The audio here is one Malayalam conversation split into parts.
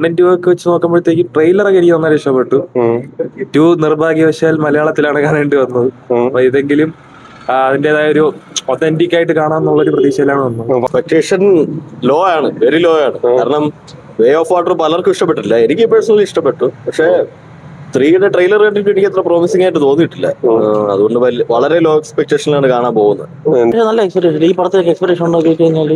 and 2 ഒക്കെ വെച്ച് നോക്കുമ്പോഴത്തേക്ക് ട്രെയിലറൊക്കെ എനിക്ക് നന്നായി ഇഷ്ടപ്പെട്ടു. 2 നിർഭാഗ്യവശാൽ മലയാളത്തിലാണ് കാണേണ്ടി വന്നത്. അപ്പൊ ഇതെങ്കിലും അതിന്റേതായ ഒരു ഒതന്റിക് ആയിട്ട് കാണാമെന്നുള്ളൊരു പ്രതീക്ഷയിലാണ് വന്നത്. എക്സ്പെക്ടേഷൻ ലോ ആണ്, വെരി ലോ ആണ്. കാരണം വേ ഓഫ് വാട്ടർ പലർക്കും ഇഷ്ടപ്പെട്ടില്ല. എനിക്ക് പേഴ്സണലി ഇഷ്ടപ്പെട്ടു. പക്ഷെ 3യുടെ ട്രെയിലർ കണ്ടിട്ട് എനിക്ക് അത്ര പ്രോമിസിംഗ് ആയിട്ട് തോന്നിയിട്ടില്ല. അതുകൊണ്ട് വളരെ ലോ എക്സ്പെക്ടേഷനിലാണ് കാണാൻ പോകുന്നത്. നല്ല എക്സ്പെക്ടേഷൻ. ഈ പടത്തിലേക്ക് എക്സ്പെക്ടേഷൻ ഉണ്ടാക്കി കഴിഞ്ഞാൽ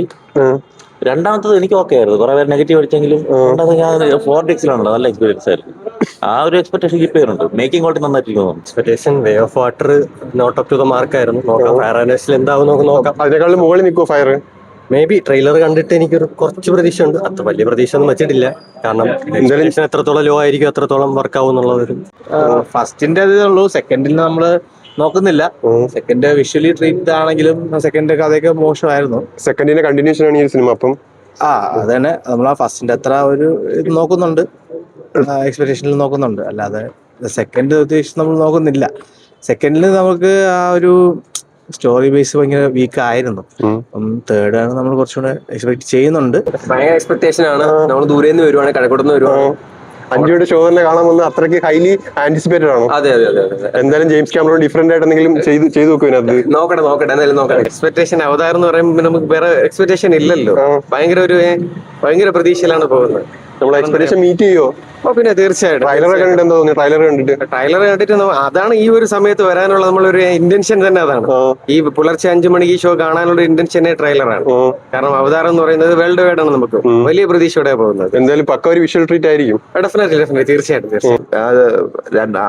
രണ്ടാമത്തത് എനിക്ക് ഓക്കെ ആയിരുന്നു. കുറെ പേര് നെഗറ്റീവ് അടിച്ചെങ്കിലും രണ്ടാമത് ഞാൻ 4DXിലാണല്ലോ, നല്ല എക്സ്പീരിയൻസ് ആയിരുന്നു. ആ ഒരു എക്സ്പെക്ടേഷൻ കീപ്പ് ചെയ്യുന്നുണ്ട്. മേക്കിംഗ് ക്വാളിറ്റി നന്നായിട്ട് expectation way of water not up to the mark ആയിരുന്നു. നോക്കാം ഫയർ ആൻഡ് എന്താവും നോക്കാം. അതിനേക്കാളും മുകളിൽ നിൽക്കുമോ ഫയർ? മേ ബി ട്രെയിലർ കണ്ടിട്ട് എനിക്കൊരു കുറച്ച് പ്രതീക്ഷ ഉണ്ട്. അത്ര വലിയ പ്രതീക്ഷ ഒന്നും വെച്ചിട്ടില്ല. കാരണം എത്രത്തോളം ലോ ആയിരിക്കും അത്രത്തോളം വർക്ക് ആവും എന്നുള്ളതൊരു ഫസ്റ്റിന്റെ അതേ ഉള്ളൂ. സെക്കൻഡിൽ നമ്മള് നോക്കുന്നില്ല. സെക്കൻഡ് വിഷ്വലി ട്രീറ്റ് ആണെങ്കിലും സെക്കൻഡ് കഥയൊക്കെ മോശമായിരുന്നു. സെക്കൻഡിന്റെ കണ്ടിന്യൂഷൻ ആണ് ഈ സിനിമ. അപ്പം അത് തന്നെ നമ്മൾ ആ ഫസ്റ്റിന്റെ അത്ര ഒരു ഇത് നോക്കുന്നുണ്ട്, എക്സ്പെക്ടേഷനിൽ നോക്കുന്നുണ്ട്. അല്ലാതെ സെക്കൻഡ് ഉദ്ദേശിച്ച് നമ്മൾ നോക്കുന്നില്ല. സെക്കൻഡിൽ നമുക്ക് ആ ഒരു സ്റ്റോറി ബേസ് ഭയങ്കര വീക്ക് ആയിരുന്നു. അപ്പം തേർഡ് ആണ് നമ്മൾ കുറച്ചുകൂടെ എക്സ്പെക്ട് ചെയ്യുന്നുണ്ട്. ഭയങ്കര എക്സ്പെക്ടേഷൻ ആണ്. നമ്മൾ ദൂരെ നിന്ന് വരുവാണ്, കടക്കൂടുന്ന് വരുവാണ്. 5യുടെ ഷോ തന്നെ കാണാൻ വന്ന് അത്രയ്ക്ക് ഹൈലി ആന്റിസിപ്പേറ്റഡ് ആണോ? അതെ അതെ അതെ അതെ. എന്തായാലും ജെയിംസ് ക്യാമറോൺ ഡിഫറെന്റ് ആയിട്ട് എന്തെങ്കിലും ചെയ്തു നോക്കും ഇതിനകത്ത്. നോക്കട്ടെ എന്തായാലും നോക്കട്ടെ. എക്സ്പെക്ടേഷൻ അവതാരം എന്ന് പറയുമ്പോൾ നമുക്ക് വേറെ എക്സ്പെക്ടേഷൻ ഇല്ലല്ലോ. ഭയങ്കര പ്രതീക്ഷയിലാണ് പോകുന്നത്. നമ്മൾ എക്സ്പെക്ടേഷൻ മീറ്റ് ചെയ്യോ? പിന്നെ തീർച്ചയായിട്ടും. ട്രailer കണ്ടിട്ട് എന്താ തോന്നി? ട്രailer കണ്ടിട്ട് അതാണ് ഈ ഒരു സമയത്ത് വരാനുള്ള നമ്മളൊരു ഇന്റൻഷൻ തന്നെ. അതാണ് ഈ പുലർച്ചെ 5 മണിക്ക് ഈ ഷോ കാണാനുള്ള ഇന്റൻഷനെ ട്രെയിലറാണ്. കാരണം അവതാരം എന്ന് പറയുന്നത് വേൾഡ് വൈഡ് ആണ്. നമുക്ക് വലിയ പ്രതീക്ഷയോടെ പോകുന്നത്. എന്തായാലും പക്ക ഒരു വിഷ്വൽ ട്രീറ്റ് ആയിരിക്കും. ഡെഫിനറ്റ്ലി തീർച്ചയായിട്ടും.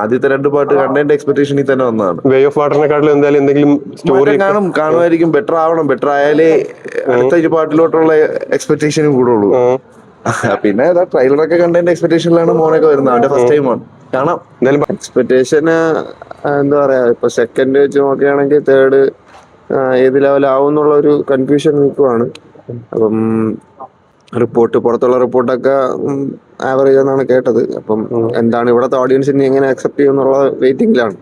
ആദ്യത്തെ 2 പാട്ട് കണ്ടതിന്റെ എക്സ്പെക്ടേഷനിൽ തന്നെ വന്നതാണ്. വേ ഓഫ് വാട്ടറിനെക്കാട്ടിലും എന്തായാലും എന്തെങ്കിലും സ്റ്റോറി കാണുമായിരിക്കും. ബെറ്റർ ആയാലേ അടുത്ത പാട്ടിലോട്ടുള്ള എക്സ്പെക്ടേഷനും കൂടുള്ളൂ. പിന്നെ ട്രെയിലറൊക്കെ കണ്ടതിന്റെ എക്സ്പെക്ടേഷനിലാണ് മോനൊക്കെ വരുന്നത്. അവന്റെ ഫസ്റ്റ് ടൈമാണ്. കാണാം. എന്തായാലും എക്സ്പെക്ടേഷൻ എന്താ പറയാ, ഇപ്പൊ സെക്കൻഡ് വെച്ച് നോക്കുകയാണെങ്കിൽ തേർഡ് ഏത് ലെവലാവും എന്നുള്ള ഒരു കൺഫ്യൂഷൻ നിൽക്കുവാണ്. അപ്പം പുറത്തുള്ള റിപ്പോർട്ടൊക്കെ ആവറേജ് എന്നാണ് കേട്ടത്. അപ്പം എന്താണ് ഇവിടുത്തെ ഓഡിയൻസിന് എങ്ങനെ അക്സെപ്റ്റ് ചെയ്യുമെന്നുള്ള വെയിറ്റിംഗിലാണ്.